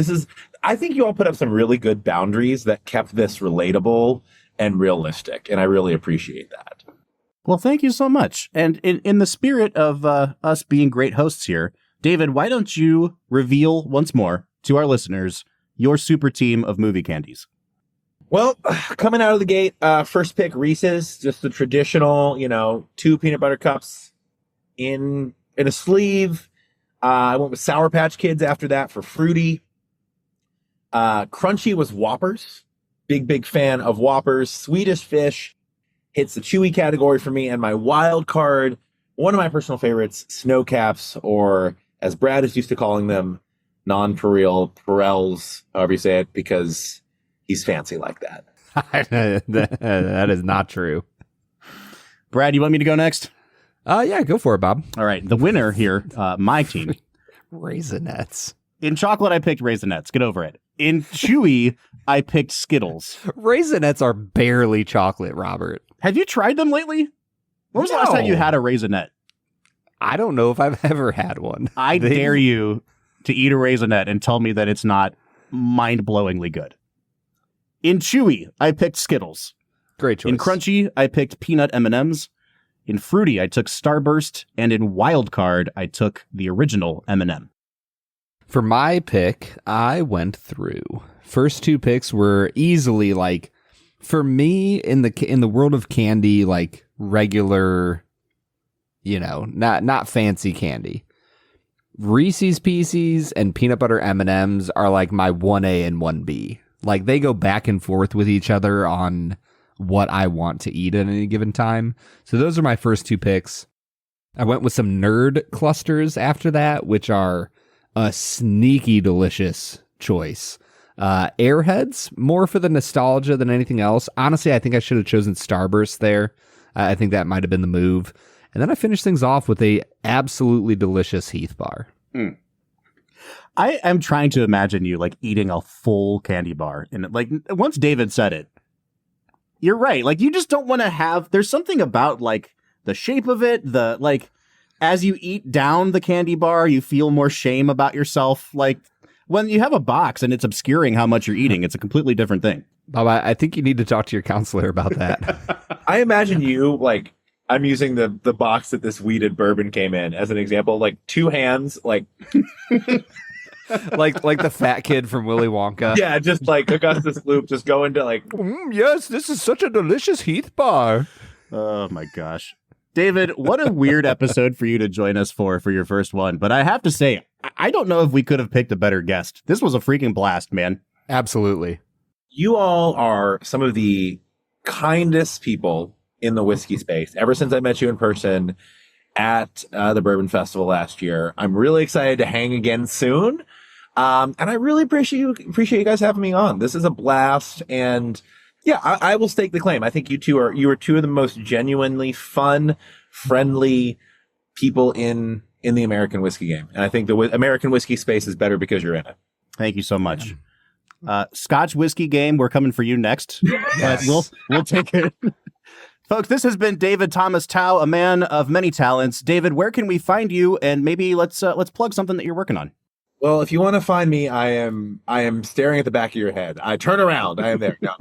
I think you all put up some really good boundaries that kept this relatable and realistic, and I really appreciate that. Well, thank you so much. And in the spirit of us being great hosts here, David, why don't you reveal once more to our listeners your super team of movie candies? Well, coming out of the gate, first pick Reese's, just the traditional, 2 peanut butter cups in a sleeve. I went with Sour Patch Kids after that for fruity. Crunchy was Whoppers. Big fan of Whoppers. Swedish Fish hits the chewy category for me. And my wild card, one of my personal favorites, Snow Caps, or as Brad is used to calling them, Perels, however you say it, because he's fancy like that. That is not true. Brad, you want me to go next? Yeah, go for it, Bob. All right. The winner here, my team. Raisinets. In chocolate, I picked Raisinets. Get over it. In chewy, I picked Skittles. Raisinets are barely chocolate, Robert. Have you tried them lately? When was the last time you had a Raisinette? I don't know if I've ever had one. I dare you to eat a Raisinette and tell me that it's not mind-blowingly good. In Chewy, I picked Skittles. Great choice. In Crunchy, I picked Peanut M&Ms. In Fruity, I took Starburst. And in Wild Card, I took the original M&M. For my pick, I went through. First two picks were easily like, for me in the world of candy, like regular, not fancy candy. Reese's Pieces and peanut butter M&Ms are like my 1A and 1B. Like they go back and forth with each other on what I want to eat at any given time. So those are my first two picks. I went with some nerd clusters after that, which are a sneaky delicious choice. Airheads, more for the nostalgia than anything else. Honestly, I think I should have chosen Starburst there. I think that might have been the move. And then I finished things off with a absolutely delicious Heath bar. I am trying to imagine you like eating a full candy bar. And like once David said it, you're right. Like you just don't want to have, there's something about like the shape of it, the like as you eat down the candy bar, you feel more shame about yourself. Like when you have a box and it's obscuring how much you're eating, it's a completely different thing. Bob, I think you need to talk to your counselor about that. I imagine you like, I'm using the box that this wheated bourbon came in as an example, like two hands, like like the fat kid from Willy Wonka. Yeah, just like Augustus Gloop, just go into like, yes, this is such a delicious Heath bar. Oh my gosh. David, what a weird episode for you to join us for your first one. But I have to say, I don't know if we could have picked a better guest. This was a freaking blast, man. Absolutely. You all are some of the kindest people in the whiskey space. Ever since I met you in person at the Bourbon Festival last year, I'm really excited to hang again soon. And I really appreciate you guys having me on. This is a blast. And yeah, I will stake the claim. I think you are two of the most genuinely fun, friendly people in the American whiskey game. And I think the American whiskey space is better because you're in it. Thank you so much. Scotch whiskey game, we're coming for you next. Yes. We'll take it. Folks, this has been David Thomas Tao, a man of many talents. David, where can we find you? And maybe let's plug something that you're working on. Well, if you want to find me, I am staring at the back of your head. I turn around. I am there. No,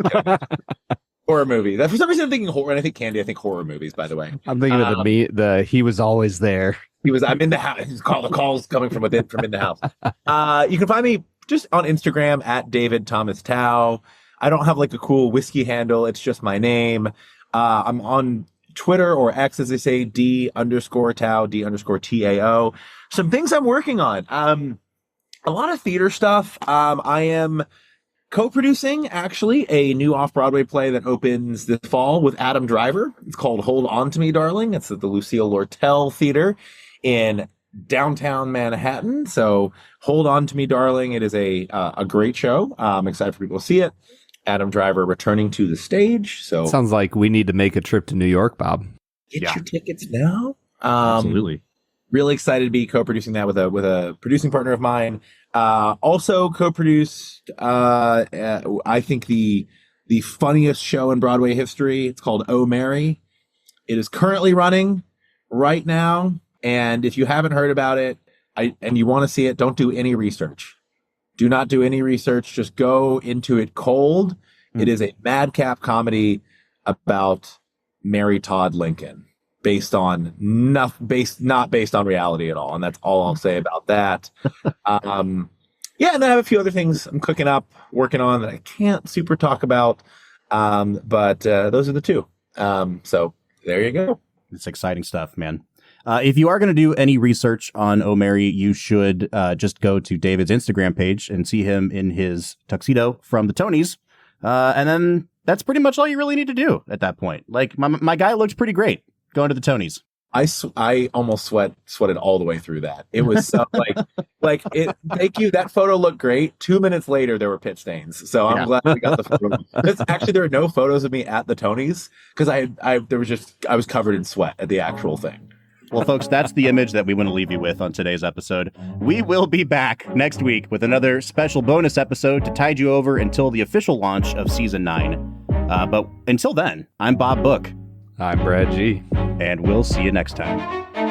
horror movie. For some reason, I'm thinking horror. And I think candy. I think horror movies. By the way, I'm thinking of the he was always there. I'm in the house. The calls coming from within, from in the house. You can find me just on Instagram at David Thomas Tao. I don't have like a cool whiskey handle. It's just my name. I'm on Twitter or X, as they say, D_Tao, D_TAO. Some things I'm working on. A lot of theater stuff. I am co-producing, actually, a new off-Broadway play that opens this fall with Adam Driver. It's called Hold On To Me, Darling. It's at the Lucille Lortel Theater in downtown Manhattan. So Hold On To Me, Darling. It is a great show. I'm excited for people to see it. Adam Driver returning to the stage. So sounds like we need to make a trip to New York, Bob. Get your tickets now. Absolutely. Really excited to be co-producing that with a producing partner of mine. Also co-produced, I think the funniest show in Broadway history. It's called Oh Mary. It is currently running right now. And if you haven't heard about it and you want to see it, don't do any research. Do not do any research. Just go into it cold. It is a madcap comedy about Mary Todd Lincoln, not based on reality at all. And that's all I'll say about that. Yeah, and then I have a few other things I'm cooking up, working on that I can't super talk about. But those are the two. So there you go. It's exciting stuff, man. If you are going to do any research on O'Mary, you should just go to David's Instagram page and see him in his tuxedo from the Tonys. And then that's pretty much all you really need to do at that point. Like my guy looked pretty great going to the Tonys. I almost sweated all the way through that. It was so like it. Thank you. That photo looked great. 2 minutes later, there were pit stains. So I'm glad we got the photo. Actually, there are no photos of me at the Tonys because I was covered in sweat at the actual thing. Well, folks, that's the image that we want to leave you with on today's episode. We will be back next week with another special bonus episode to tide you over until the official launch of season 9. But until then, I'm Bob Book. I'm Brad G. And we'll see you next time.